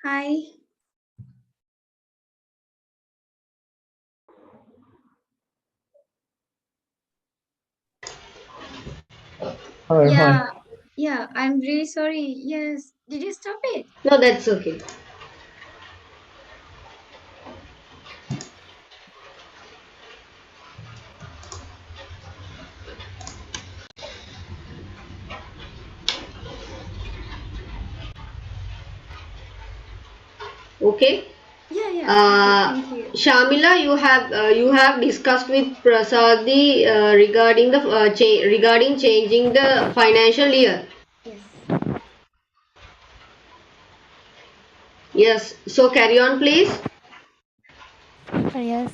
Hi. Hi, hi. Yeah, yeah, I'm really sorry. Yes. Did you stop it? No, that's okay. Okay. Yeah, yeah. Okay, thank you. Shamila, you have discussed with Prasadi regarding the regarding changing the financial year. Yes. Yes. So carry on, please. Yes,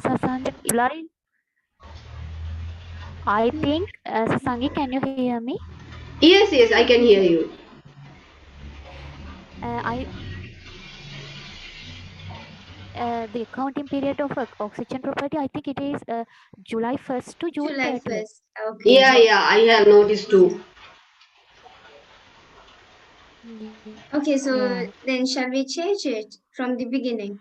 Sasangi, July. I Yeah. think, Sasangi, can you hear me? Yes, yes, Yeah, I I can can hear hear. you. I The accounting period of oxygen property. I think it is July 1st to June July 30th. 1st. Okay. Yeah, yeah, I have noticed Yeah. too. Okay, Yeah. so then shall we change it from the beginning?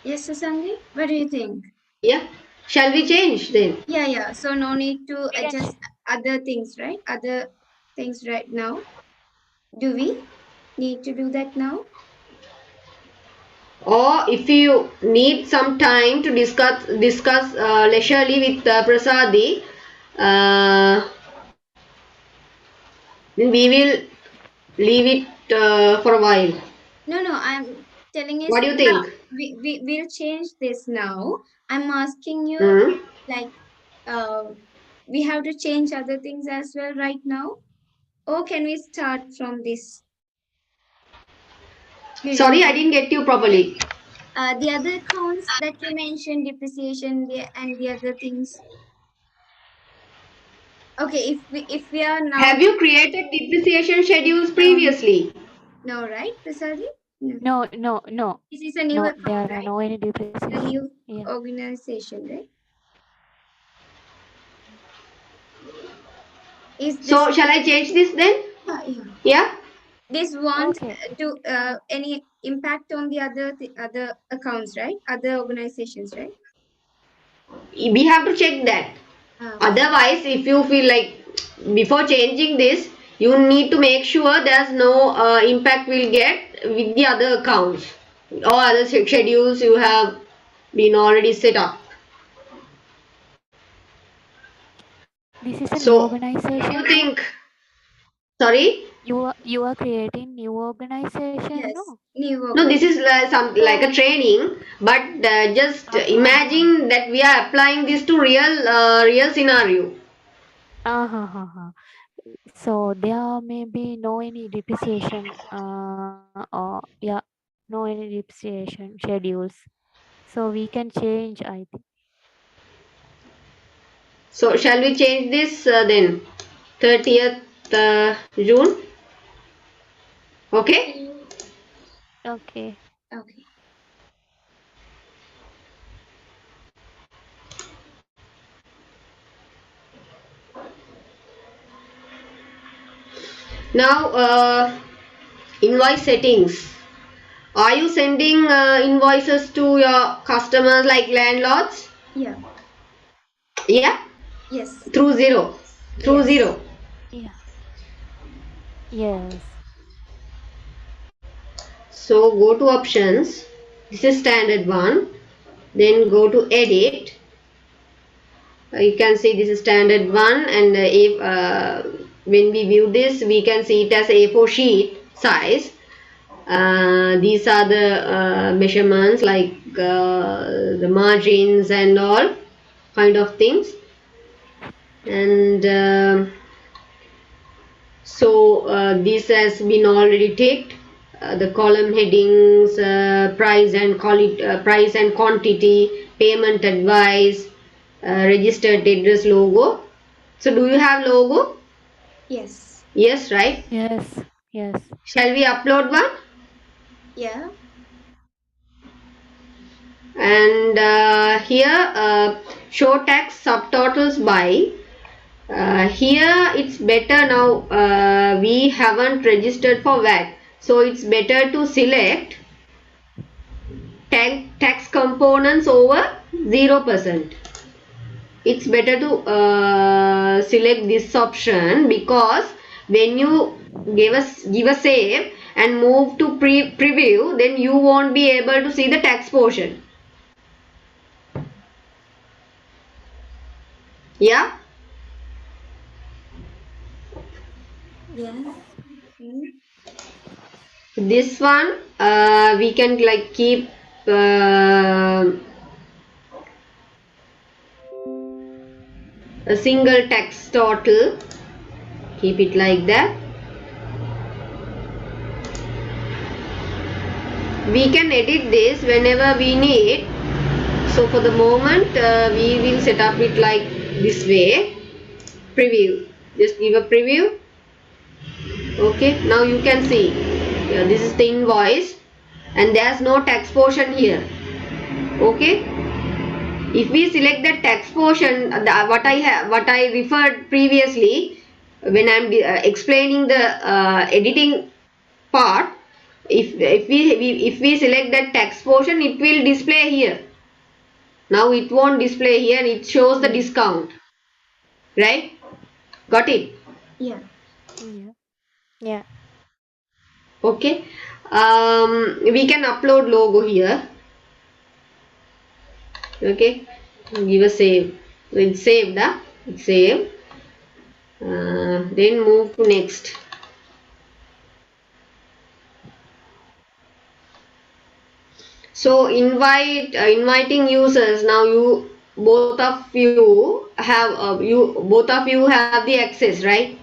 Yes, Sasangi? What do you think? Yeah. Shall we change then? Yeah, yeah. So no need to We can adjust other things, right? Other things right now. Do we need to do that now? Or if you need some time to discuss leisurely with Prasadi, uh, then we will leave it for a while. No, no, I'm telling What is do you yeah, think? we'll change this now. I'm asking you Hmm? like we have to change other things as well right now. Or can we start from this Sorry, I period? didn't get you properly. The other accounts that you mentioned, depreciation and the other things. Okay, if we are now Have you created depreciation schedules no previously? no right, Prasadi? No. no, no, no, This is a new no. account, There are right? no any A depreciation. new Yeah. organization, right? Is this So shall I change this then? yeah, yeah. Yeah. This won't Okay. do any impact on the other accounts, right? Other organizations, right? We have to check that. Okay. Otherwise, if you feel like before changing this, you need to make sure there's no impact will get with the other accounts or other schedules you have been already set up. This is a new So, what do organization, you no? think? Sorry? You are creating new organization, Yes, no? new No, this is organization. like So, a training, but just uh-huh. imagine that we are applying this to real scenario. Uh-huh. So there may be no any depreciation, or yeah, no any depreciation schedules. So we can change, I think. So, shall we change this then? 30th June? Okay? So Okay. okay. Now, invoice settings. Are you sending invoices to your customers like landlords? Yeah. Yeah, Yes. through Xero. Through Yes. Xero. Yeah. Yes. So go to options. This is standard one. Then go to edit. You can see this is standard one, and if when we view this, we can see it as A4 sheet size. These are the measurements like the margins and all kind of things. And so this has been already ticked. The column headings, price and quantity, payment advice, registered address logo. So do you have logo? Yes. Yes, right? Yes. Yes. Shall we upload one? Yeah. And here show tax subtotals by. Here it's better now, we haven't registered for VAT, so it's better to select tax components over 0%. It's better to select this option, because when you give a save and move to preview, then you won't be able to see the tax portion. Yeah. Yes. Okay. This one we can like keep a single tax total, keep it like that. We can edit this whenever we need. So for the moment we will set up it like this way. Preview, just give a preview. Okay, now you can see, this is the invoice and there's no tax portion here. Okay, if we select the tax portion, what I referred previously when I'm explaining the editing part, if we select that tax portion, it will display here. Now it won't display here, it shows the Yes. discount, right? Got it? Yeah. Yeah. Yeah. Okay. We can upload logo here. Okay, give a save. So it's saved. It's saved. Then move to next. So inviting users. Now both of you have the access, right?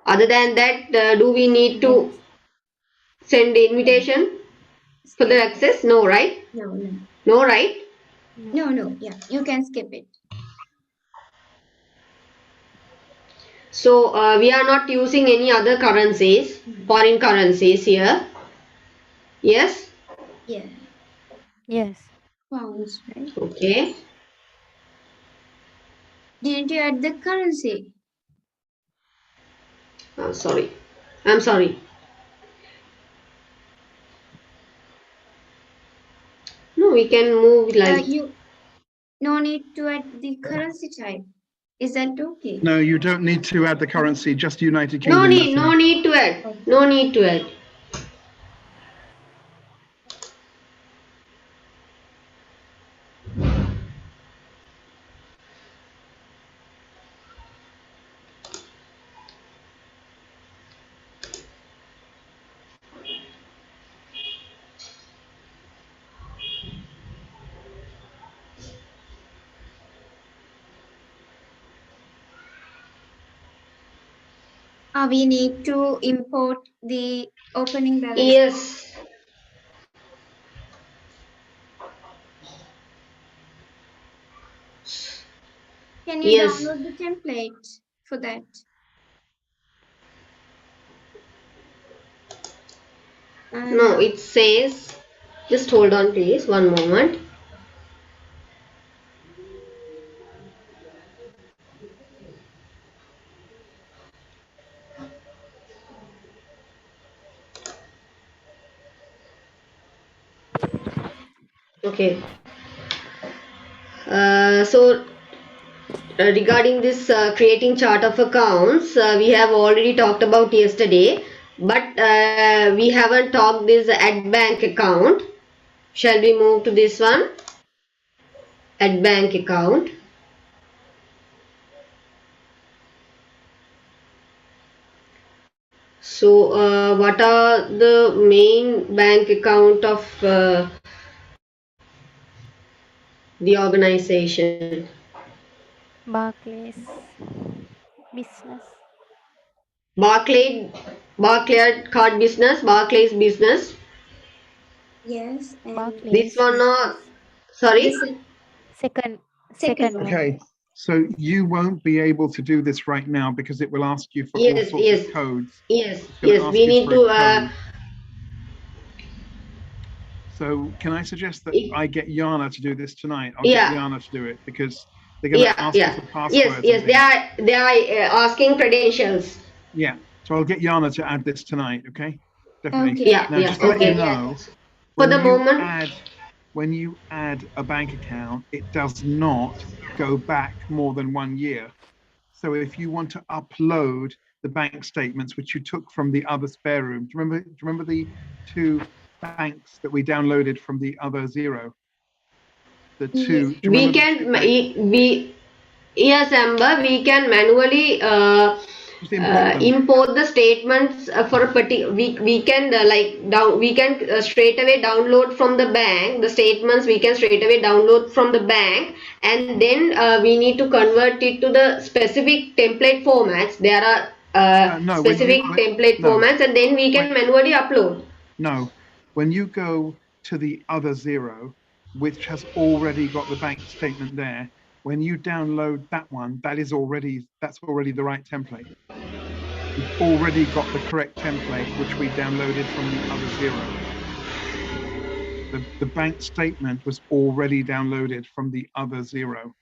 Other than that, do we need to Yes. send invitation for the Skip access? this. No, right? No, no. No, right? No. No, no. Yeah. You can skip it. So we are not using any other currencies, Mm. foreign currencies here. Yes. Yeah. Yes. Pounds, right? Okay. Didn't you add the currency? Sorry. I'm sorry. No, we can move like. You no need to add the currency type. Is that okay? No, you don't need to add the Okay. currency, just United No Kingdom, need. that's No enough. need to add. Okay. No need to add. We need to import the opening balance. Yes. Can you Yes. download the template for that? No, And it says. Just hold on, please. One moment. Okay. So regarding this creating chart of accounts, we have already talked about yesterday, but we haven't talked this at bank account. Shall we move to this one? At bank account. So what are the main bank account of the organization? Barclays. Business. Barclay, Barclay card business, Barclays business. yes, and This Barclays one, business. the sorry. Second. second Second one. one. Okay, so you won't be able to do this right now because it will ask you for all Yes, sorts of yes, codes. yes, It's going to yes. ask We you need for a to. code. So can I suggest that It, I get Yana to do this tonight? I'll get yeah, Yana to do it because They're going to Yeah, ask you yeah. for Yes, passwords and yes. things. They are asking credentials. Yeah. So I'll get Yana to add this tonight. Okay. Definitely. Okay. Yeah, Now, yeah. just to let you Okay. know, For when the you moment, add a bank account, it does not go back more than 1 year. So if you want to upload the bank statements which you took from the other spare room, do you remember the two banks that we downloaded from the other Xero? The Yes. two, do you we remember the two can banks? we yes, Amber, we can manually Just import them. import the statements for a particular. We can we can straight away download from the bank the statements. We can straight away download from the bank, and then we need to convert it to the specific template formats. There are No, specific template no, formats, and then we when, can manually upload. no, when you go to the other Xero, which has already got the bank statement there, when you download that one, that's already the right template. You've already got the correct template, which we downloaded from the other Xero. The bank statement was already downloaded from the other Xero.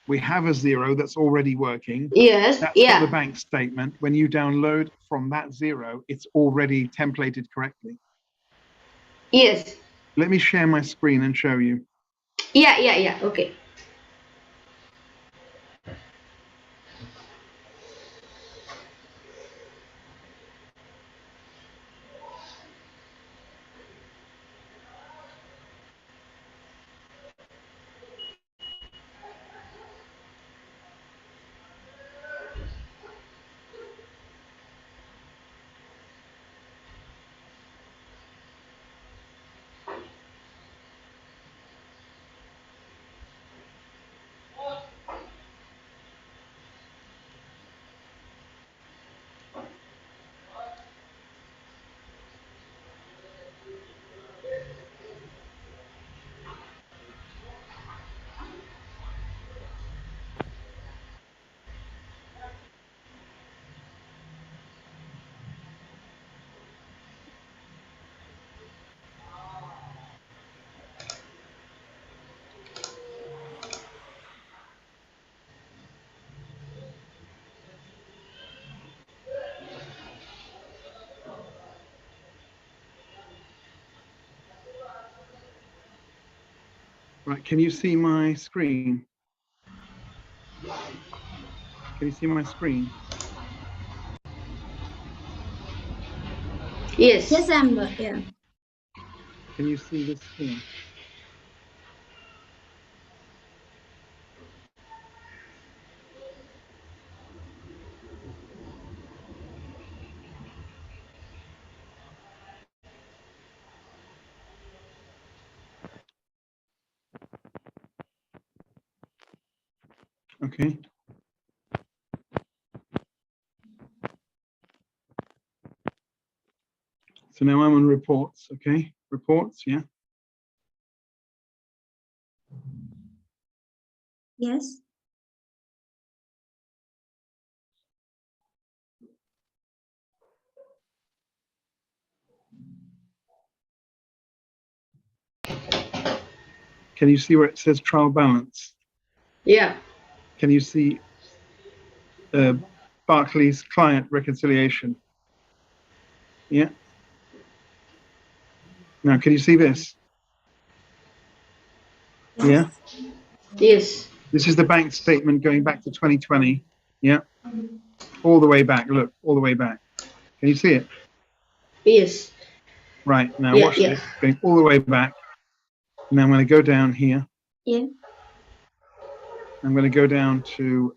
We have a Xero that's already working. Yes, That's got the yeah, bank statement. When you download from that Xero, it's already templated correctly. yes, Let me share my screen and show you. yeah, yeah, yeah. Okay. Right, can you see my screen? Can you see my screen? Yes, Yes, Amber. Yeah. Can you see this here? Okay. So now I'm on reports, okay? Reports, yeah. Yes. Can you see where it says trial balance? yeah, Can you see uh, Barclays client reconciliation? Yeah. Now, can you see this? Yeah. Yes. yes, This is the bank statement going back to 2020. Yeah. All the way back. Look, all the way back. Can you see it? yes, Right. Now yeah, watch yeah. this. It's going all the way back. Now I'm going to go down here. Yeah. I'm going to go down to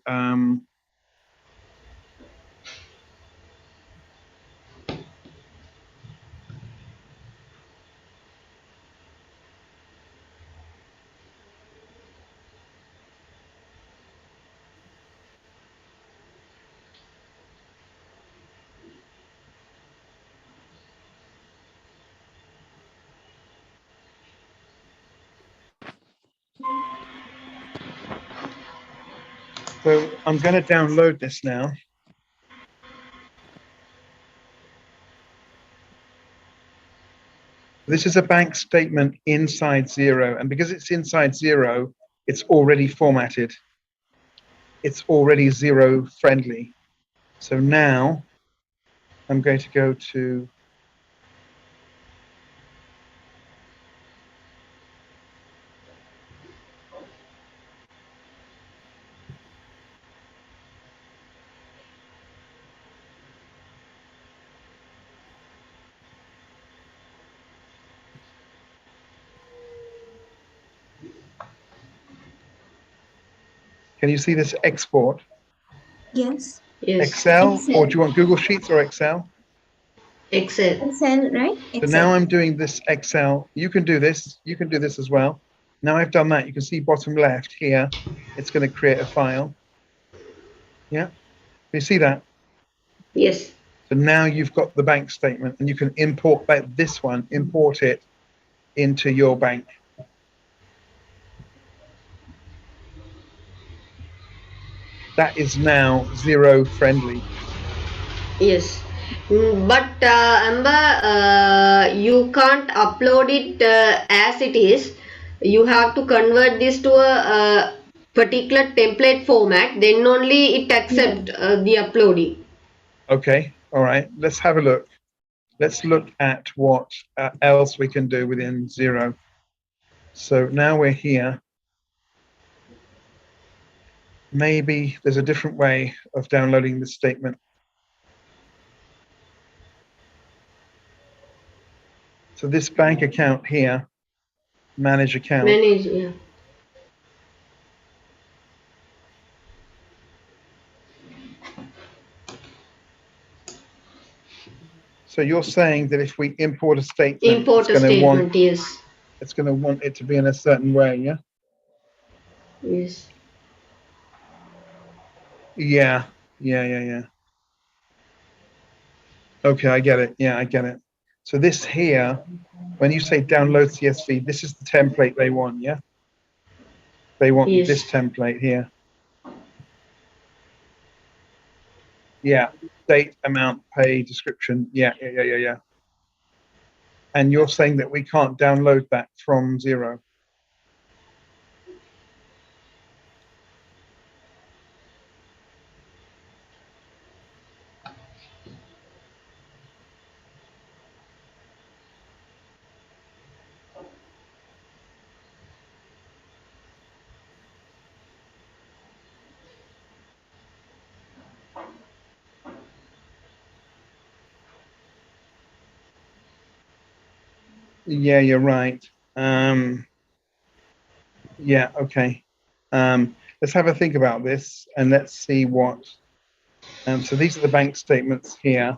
so I'm going to download this now. This is a bank statement inside Xero, and because it's inside Xero, it's already formatted. it's already Xero friendly. So now I'm going to go to can you see this export? Yes. Yes. Excel, or do Excel. you want Google Sheets or Excel? Excel. Excel, right? So now Excel. I'm doing this Excel. You can do this. You can do this as well. Now I've done that. You can see bottom left here. It's going to create a file. Yeah. You see that? Yes. So now you've got the bank statement and you can import this one, import it into your bank. That is now Xero friendly. Yes. But Amber, you can't upload it as it is. You have to convert this to a particular template format. Then only it Yeah. accept the uploading. Okay. All right. Let's have a look. Let's look at what else we can do within Xero. So now we're here. Maybe there's a different way of downloading this statement. So this bank account here, manage account. Manage. Yeah. So you're saying that if we import a statement, Import a statement. Yes. it's going to want it to be in a certain way, yeah? Yes. Yeah. Okay, I get it. Yeah, I get it. So this here, when you say download CSV, this is the template they want, yeah? They want this Yes. template here. Yeah, date, amount, pay, description. Yeah. And you're saying that we can't download that from Xero. Yeah, you're right. Yeah, okay. Let's have a think about this and let's see what. So these are the bank statements here,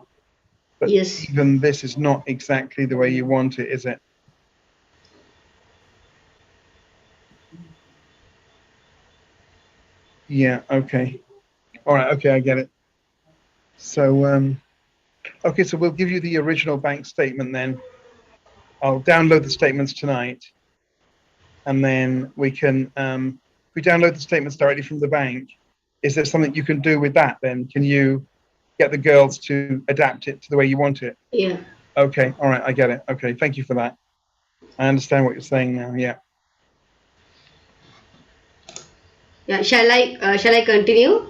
but Yes. even this is not exactly the way you want it, is it? Yeah, okay. All right, okay, I get it. So, okay, so we'll give you the original bank statement then. I'll download the statements tonight, and then we can, if we download the statements directly from the bank, is there something you can do with that then? Can you get the girls to adapt it to the way you want it? Yeah. Okay, all right, I get it. Okay, thank you for that. I understand what you're saying now. Yeah. Yeah. Shall I continue?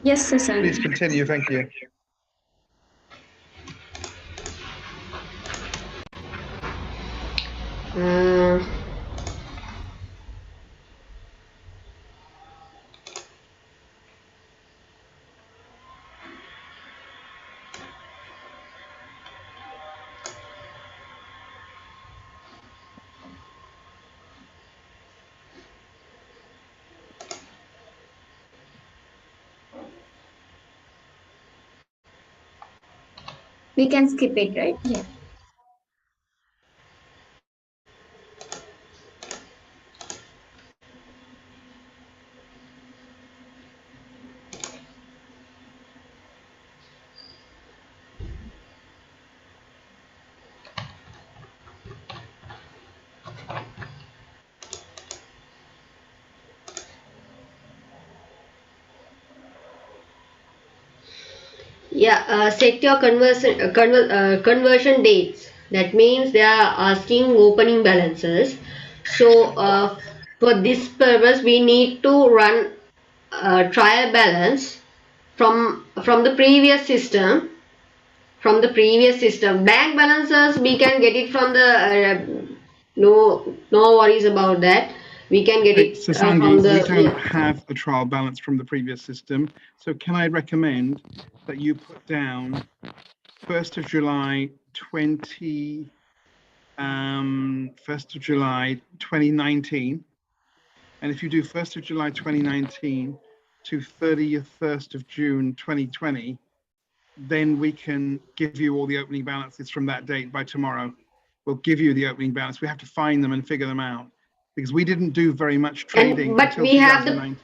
Yes, Please Sasangi. continue. Thank you. Uh, We can skip it, right? Yeah. yeah. Set your conversion dates. That means they are asking opening balances. So For this purpose, we need to run a trial balance from the previous system. From the previous system, bank balances we can get it from the no worries about that. We can get Hey, it from Sasangi, we the don't yeah. have a trial balance from the previous system. So can I recommend that you put down 1st of July 1st of July 2019. And if you do 1st of July 2019 to 31st of June 2020, then we can give you all the opening balances from that date by tomorrow. We'll give you the opening balance. We have to find them and figure them out because we didn't do very much And trading but until we have the 2019.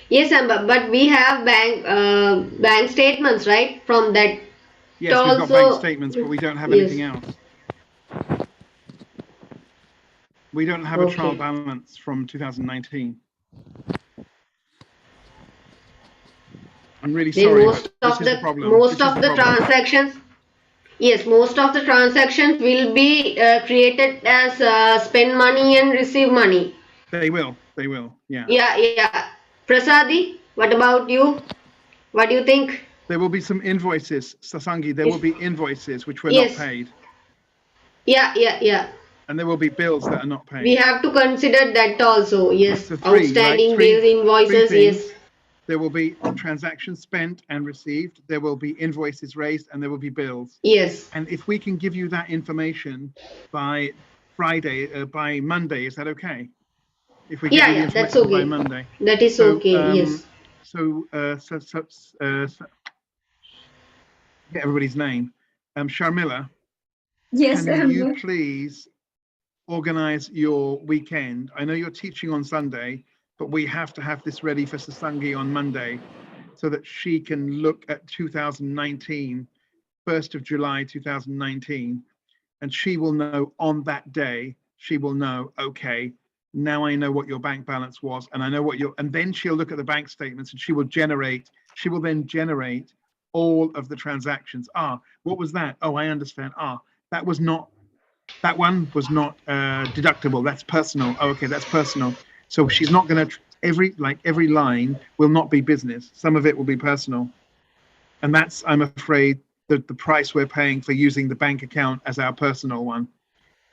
yes, but we have bank statements, right? From that Yes, we've got bank also. statements, but we don't have Yes. anything else. We don't have a trial Okay. balance from 2019. I'm really Then sorry, but this is the problem. most This is of the the problem. transactions. Yes, most of the transactions will be created as spend money and receive money. They will. They will. Yeah. Yeah, yeah. Prasadi, what about you? What do you think? There will be some invoices, Sasangi. There will Yes, be invoices which were not yes. paid, Yeah, yeah, yeah. and there will be bills that are not We paid. have to consider that also. Yes, So three, right? outstanding bills, Three invoices. Yes, things. There will be transactions spent and received. There will be invoices raised, and there will be bills. yes. And if we can give you that information by Friday, by Monday, is that okay? If we get Yeah, you the yeah. That's information by okay. Monday. That is So, okay. Yes. get everybody's name. Sharmila, Yes, can you Amber. please organize your weekend? I know you're teaching on Sunday, but we have to have this ready for Sasangi on Monday so that she can look at 2019, 1st of July 2019, and she will know on that day, she will know, okay, now I know what your bank balance was, and I know what your, and then she'll look at the bank statements and she will then generate all of the transactions. Ah, what was that? Oh, I understand. Ah, that was not, that one was not deductible. That's personal. Oh, okay, that's personal. So she's not going to, every line will not be business. Some of it will be personal. And that's, I'm afraid, the price we're paying for using the bank account as our personal one.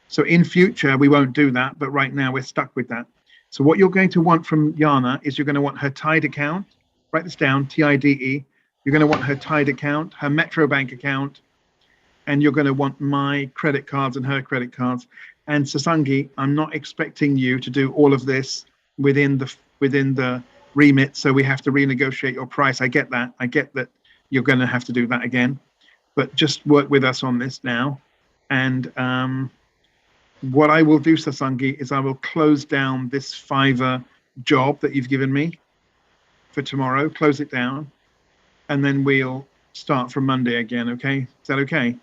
So in future, we won't do that, but right now we're stuck with that. So what you're going to want from Yana is you're going to want her Tide account. Write this down, TIDE. You're going to want her Tide account, her Metro Bank account, and you're going to want my credit cards and her credit cards. And Sasangi, I'm not expecting you to do all of this within the remit, so we have to renegotiate your price. I get that. I get that you're going to have to do that again, but just work with us on this now. And what I will do, Sasangi, is I will close down this Fiverr job that you've given me for tomorrow, close it down, and then we'll start from Monday again, okay? Is that okay?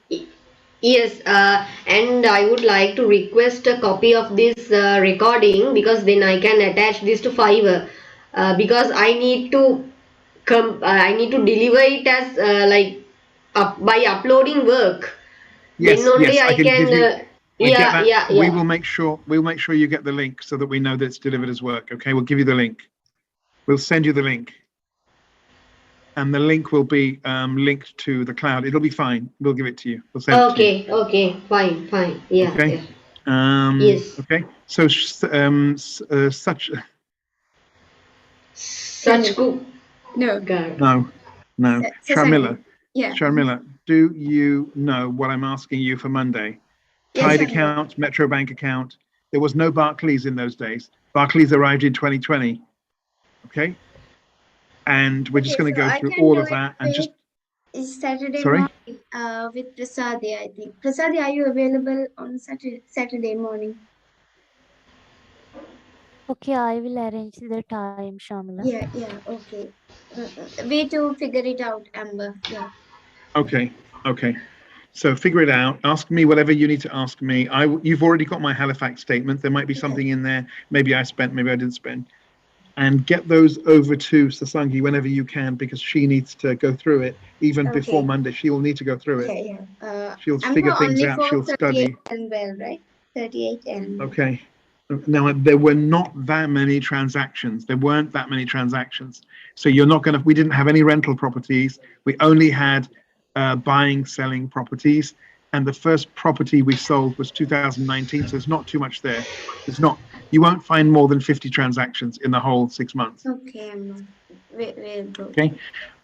Yes, and I would like to request a copy of this recording because then I can attach this to Fiverr. Because I need to I need to deliver it as by uploading work. Then Yes, only yes, I I can give can. you, I get Yeah, that. yeah, yeah. We'll make sure you get the link so that we know that it's delivered as work, okay? We'll give you the link. We'll send you the link. And the link will be linked to the cloud. It'll be fine. We'll give it to you. We'll send it to you. Okay, okay, fine, fine. Yeah, Okay. yeah. Yes. Okay. So Such Shamil. good. No, God. no. Sasangi. Sharmila, Yeah. Sharmila, do you know what I'm asking you for Monday? Yes, Tide Amber. account, Metro Bank account. There was no Barclays in those days. Barclays arrived in 2020. Okay. And we're just Okay, going to so go I through can all do of it that and just, with Saturday sorry? morning with Prasadi, I think. Prasadi, are you available on Saturday morning? Okay, I will arrange the time, Shamila. Yeah, yeah, okay. Way to figure it out, Amber. Yeah. Okay. Okay. So figure it out. Ask me whatever you need to ask me. You've already got my Halifax statement. There might be Yeah. something in there. Maybe I spent, maybe I didn't spend. And get those over to Sasangi whenever you can, because she needs to go through it. Even before Okay. Monday, she will need to go through it. Yeah, yeah. She'll Amber figure things only out. for She'll 38 study. and well, right? 38 and well. Okay. Now, there were not that many transactions. There weren't that many transactions. So you're not going to, we didn't have any rental properties. We only had buying, selling properties. And the first property we sold was 2019. So there's not too much there. There's not, you won't find more than 50 transactions in the whole 6 months. Okay, we'll go. Okay.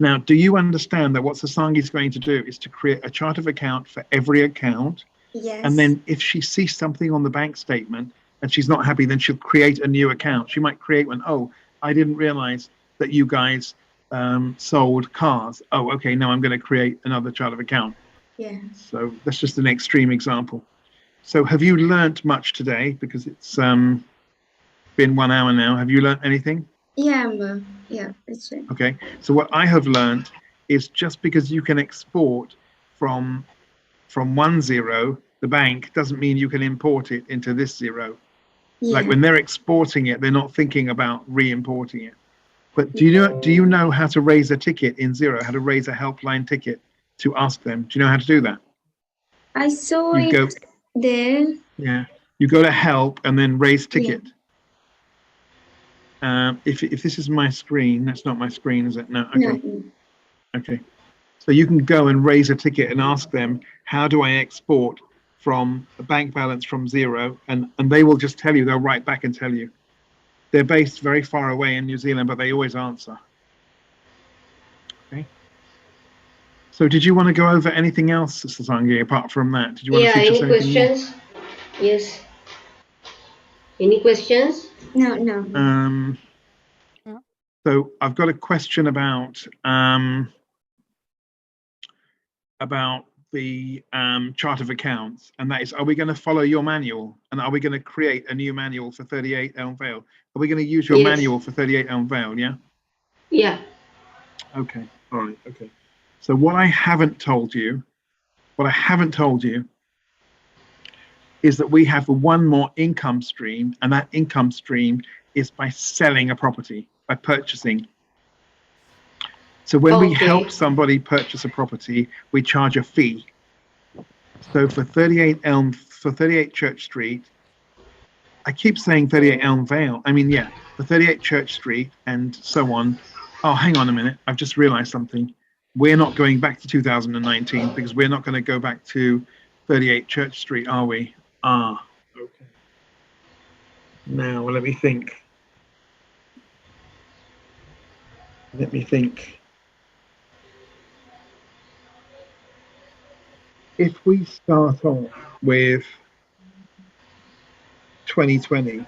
Now, do you understand that what Sasangi is going to do is to create a chart of account for every account? Yes. And then if she sees something on the bank statement and she's not happy, then she'll create a new account. She might create one. Oh, I didn't realize that you guys sold cars. Oh, okay. Now I'm going to create another chart of account. Yeah. So that's just an extreme example. So have you learnt much today? Because it's been 1 hour now. Have you learnt anything? Yeah, yeah, that's right. Okay. So what I have learnt is just because you can export from one Xero, the bank, doesn't mean you can import it into this Xero. Yeah. Like when they're exporting it, they're not thinking about re-importing it. But do you know how to raise a ticket in Xero? How to raise a helpline ticket to ask them? Do you know how to do that? I saw You it go, there. yeah. You go to help and then raise ticket. Yeah. If this is my screen, that's not my screen, is it? No. Okay. No. Okay. So you can go and raise a ticket and ask them, how do I export from a bank balance from Xero? And they will just tell you, they'll write back and tell you. They're based very far away in New Zealand, but they always answer. Okay. So did you want to go over anything else, Sasangi, apart from that? Did you want to teach us any anything questions? Yes. Any questions? No. Yeah. So I've got a question about the chart of accounts, and that is, are we going to follow your manual, and are we going to create a new manual for 38 Elm Vale? Are we going to use your Yes. manual for 38 Elm Vale? Yeah. Yeah. Okay. All right. Okay. So what I haven't told you is that we have one more income stream, and that income stream is by selling a property, by purchasing. So when we help somebody purchase a property, we charge a fee. So for 38 Church Street, I keep saying 38 Elm Vale. I mean, yeah, for 38 Church Street and so on. Oh, hang on a minute. I've just realized something. We're not going back to 2019 because we're not going to go back to 38 Church Street, are we? Ah, okay. Now, let me think. If we start off with 2020,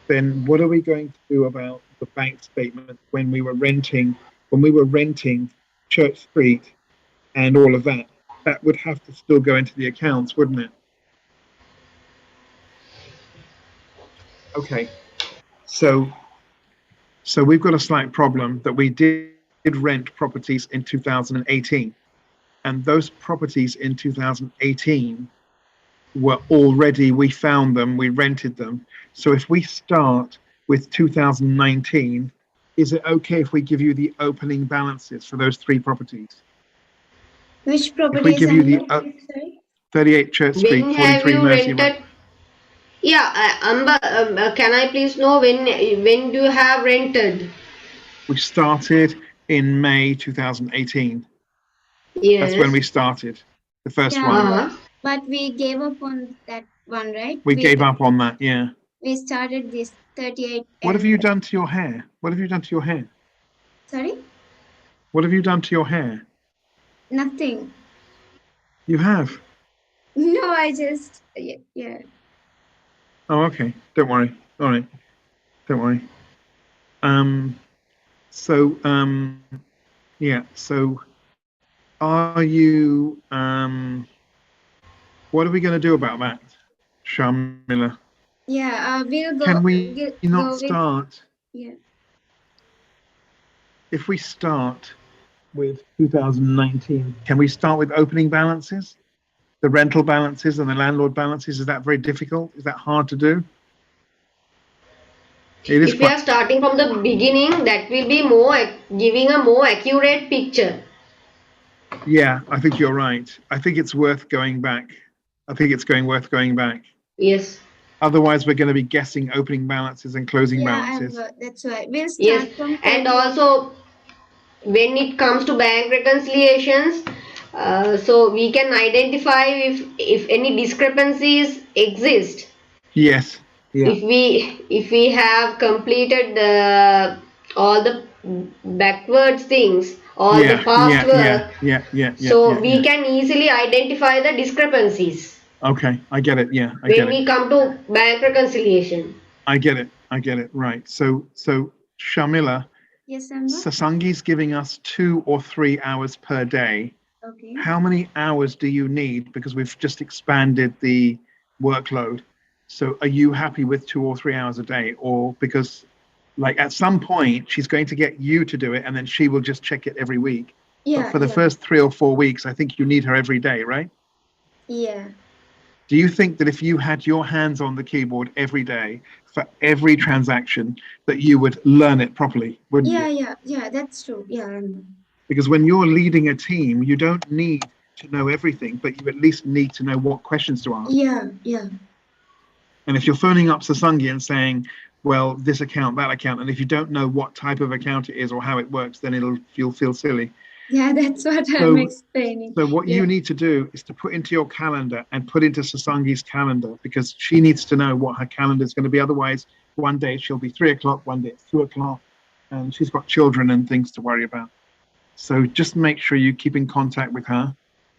then what are we going to do about the bank statement when we were renting Church Street and all of that? That would have to still go into the accounts, wouldn't it? Okay. So we've got a slight problem that we did rent properties in 2018, and those properties in 2018 were already, we found them, we rented them. So if we start with 2019, is it okay if we give you the opening balances for those 3 properties? Which property If we is give you the sorry? 38 Church Street, When have 43 you Mercy rented? Yeah, Amba, can I please know when do you have rented? We started in May 2018. Yes. That's when we started, the first one. But we gave up on that one, right? We gave up on that, yeah. We started this 38. What have you done to your hair? What have you done to your hair? Sorry? What have you done to your hair? Nothing. You have? No, I just, yeah. Oh, okay. Don't worry. All right. Don't worry. Yeah. So, are you? What are we going to do about that, Shamila? Yeah. We'll go. Can we not go start? With, yeah. If we start with 2019, can we start with opening balances, the rental balances and the landlord balances? Is that very difficult? Is that hard to do? If we are starting from the beginning, that will be giving a more accurate picture. Yeah, I think you're right. I think it's worth going back. I think it's worth going back. Yes. Otherwise, we're going to be guessing opening balances and closing Yeah, balances. that's why we'll Yes, start from and 30th. also when it comes to bank reconciliations, so we can identify if any discrepancies exist. Yes. Yeah. If we have completed all the backwards things, all the Yeah. past Yeah. Yeah. work, Yeah. Yeah. Yeah. so Yeah. we Yeah. can easily identify the discrepancies Okay. I get it. Yeah. I get when it. we come to bank reconciliation. I get it. I get it. Right. So Shamila, Yes, Amba. Sasangi's giving us 2 or 3 hours per day. Okay. How many hours do you need? Because we've just expanded the workload. So are you happy with 2 or 3 hours a day? Or because like at some point she's going to get you to do it and then she will just check it every week. But Yeah, for the yeah, first 3 or 4 weeks, I think you need her every day, right? yeah, Do you think that if you had your hands on the keyboard every day for every transaction, that you would learn it properly, wouldn't you? yeah. That's true. Yeah, Amba. Because when you're leading a team, you don't need to know everything, but you at least need to know what questions to ask. Yeah, yeah, And if you're phoning up Sasangi and saying, well, this account, that account, and if you don't know what type of account it is or how it works, then you'll feel silly. yeah. That's what I'm So explaining. so what Yeah, you need to do is to put into your calendar and put into Sasangi's calendar because she needs to know what her calendar is going to be. Otherwise, one day she'll be 3 o'clock, one day it's 2 o'clock, and she's got children and things to worry about. So just make sure you keep in contact with her,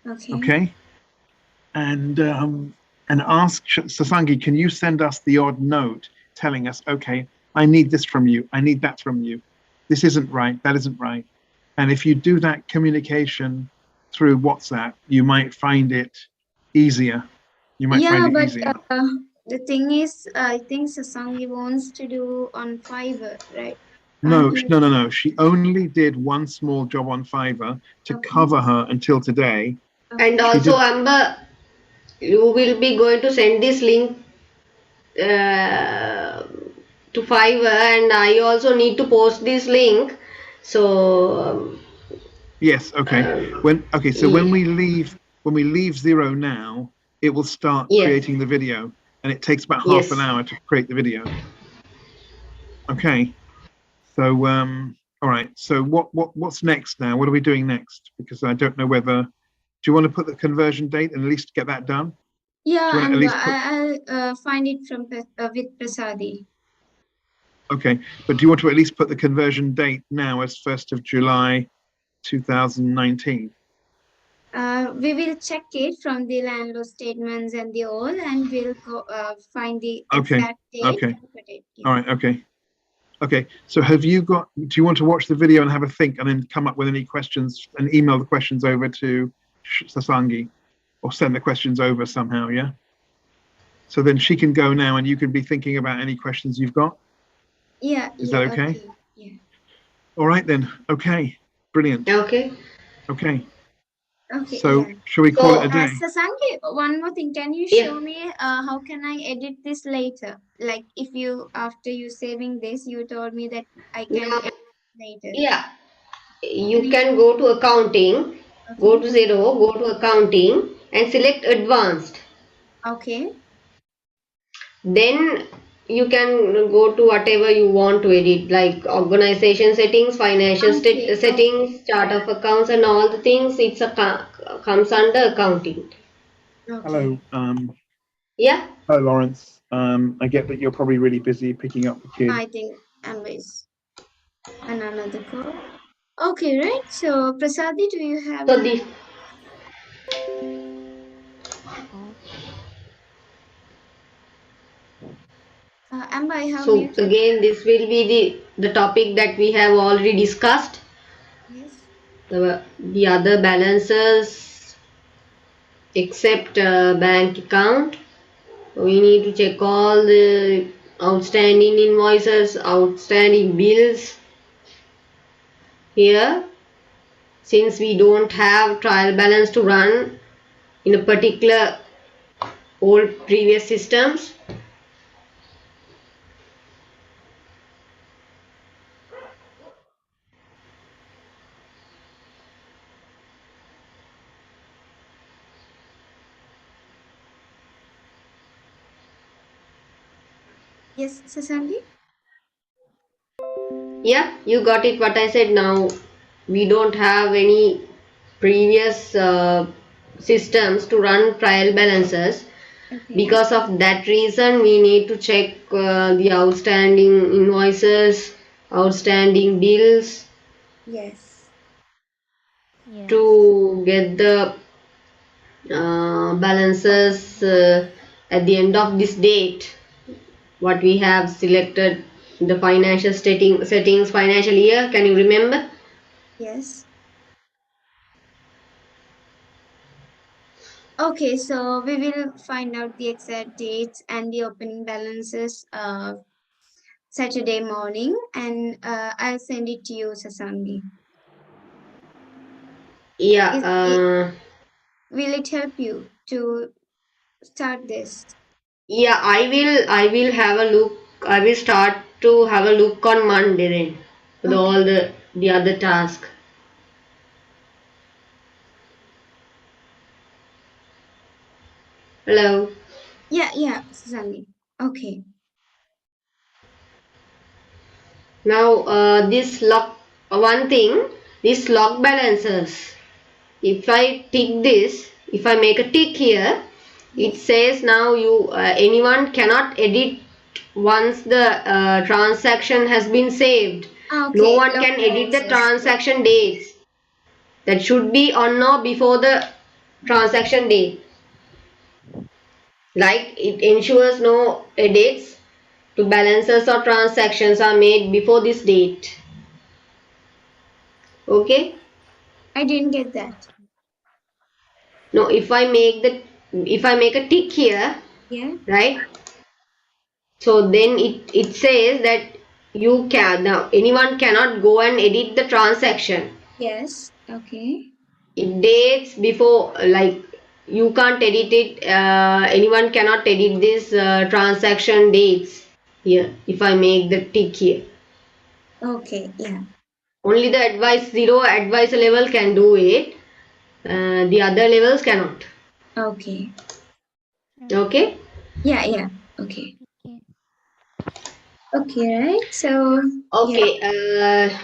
okay. okay? And ask Sasangi, can you send us the odd note telling us, okay, I need this from you, I need that from you, this isn't right, that isn't right. And if you do that communication through WhatsApp, you might find it easier. You might find Yeah, it but easier. the thing is, I think Sasangi wants to do on Fiverr, right? Can't No, you? no, no, no. She only did one small job on Fiverr to Okay, cover her until today. And okay. She also, did. Amber, you will be going to send this link uh, to Fiverr, and I also need to post this link. So, Yes, okay. So yeah, when we leave Xero now, it will start yes, creating the video, and it takes about half an yes. hour to create the video. Okay. So all right. So what's next now? What are we doing next? Because I don't know whether do you want to put the conversion date and at least get that done? Do you Yeah, want to at and least put I'll find it from with Prasadi. okay, but do you want to at least put the conversion date now as 1st of July 2019? We will check it from the landlord statements and the all, and we'll go find the Okay. exact date Okay. and put it. Yeah. All right. Okay. Okay, so do you want to watch the video and have a think and then come up with any questions and email the questions over to Sasangi or send the questions over somehow, yeah? So then she can go now and you can be thinking about any questions you've got. Yeah, Is that yeah, okay? okay. Yeah. All right then. Okay, brilliant. Okay. Okay, Okay, so yeah. shall we call it a So, day? Sasangi, one more thing. Can you yeah, show me how can I edit this later? Like if you after you saving this, you told me that I can now, edit later. yeah, Can you you can show? go to accounting, go Okay. to Xero, go to accounting, and select advanced. Okay. Then you can go to whatever you want to edit, like organization settings, financial Okay. Okay. settings, chart of accounts, and all the things. Comes under accounting. Okay. Hello, Yeah. hello Lawrence. I get that you're probably really busy picking up the kid. I think anyways. And another call. Okay, right? So Prasadi, do you have So any? this. Oh, Amber, I have So muted. again, this will be the topic that we have already discussed. Yes. The other balances except bank account. We need to check all the outstanding invoices, outstanding bills here. Since we don't have trial balance to run in a particular old previous systems, Yes, Sasangi? Yeah, you got it what I said. Now we don't have any previous systems to run trial balances. Okay. Because of that reason, we need to check the outstanding invoices, outstanding bills Yes. Yes. to get the balances at the end of this date. What we have selected the financial settings financial year. Can you remember? Yes. Okay, so we will find out the exact dates and the opening balances Saturday morning, and I'll send it to you, Sasangi. Yeah. Is it, will it help you to start this? Yeah, I will have a look. I will start to have a look on Monday then for Okay. all the other task. Hello. Yeah, yeah, Sasangi. Okay. Now this log one thing, this log balances. If I tick this, if I make a tick here, it Yes. says now you anyone cannot edit once the transaction has been saved. No Okay, one log can edit the balances. transaction dates. That should be on or before the transaction date. Like it ensures no edits to balances or transactions are made before this date. Okay. I didn't get that. Now if I make a tick here, Yeah. right? So then it says that you can now anyone cannot go and edit the transaction. Yes. Okay. It dates before like you can't edit it. Anyone cannot edit this transaction dates here. If I make the tick here, Okay. Yeah. only the advice zero advisor level can do it. The other levels cannot. Okay. Okay. Yeah. Yeah. Okay. Okay. Okay. Right. So yeah. Okay.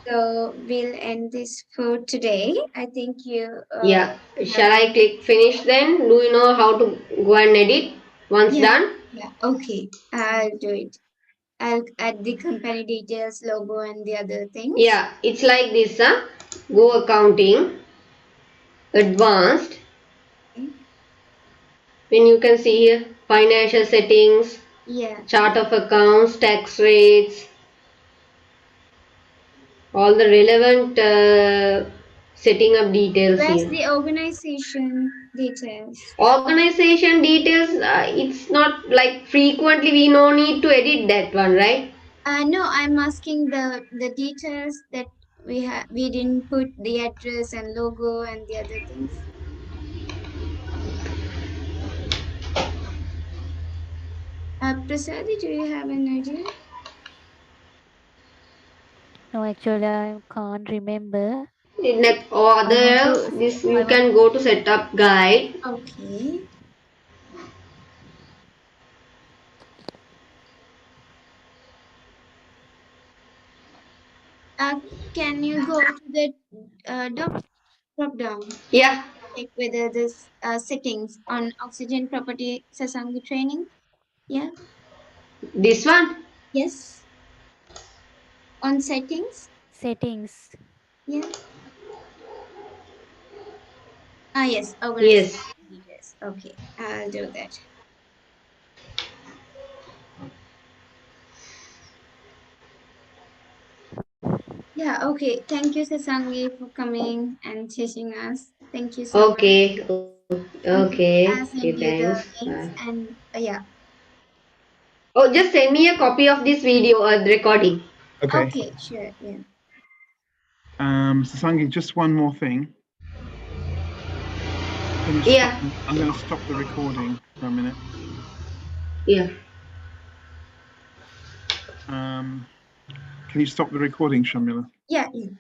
So we'll end this for today. I think you Yeah. have Shall I a click finish then? Do you know how to go and edit once yeah, done? yeah. Okay, I'll do it. I'll add the company details, logo, and the other things. Yeah, it's like this, huh? Go accounting, advanced, Okay. when you can see here, financial settings, Yeah, chart yeah. of accounts, tax rates, all the relevant setting up details Where's here. the organization details? Organization details, it's not like frequently we no need to edit that one, right? No, I'm asking the details that we have. We didn't put the address and logo and the other things. Prasadi, do you have an idea? No, actually, I can't remember. Or I other want else, to. this I you want. can go to setup guide. Okay. Uh, can you go to the drop down? Yeah, Check whether this settings on oxygen property Sasangi training. Yeah. this one. Yes. On settings. Settings. Yeah. Ah yes. Organization Yes. details. Okay. I'll do that. Yeah. Okay. Thank you, Sasangi, for coming and teaching us. Thank you so much. Okay. Okay, I'll okay, send you the thanks. links and yeah. Oh, just send me a copy of this video recording. Okay. Okay. Sure. Yeah. Sasangi, just one more thing. Can you stop? Yeah, I'm going to stop the recording for a minute. yeah. Um, can you stop the recording, Shamila? Yeah. Yeah.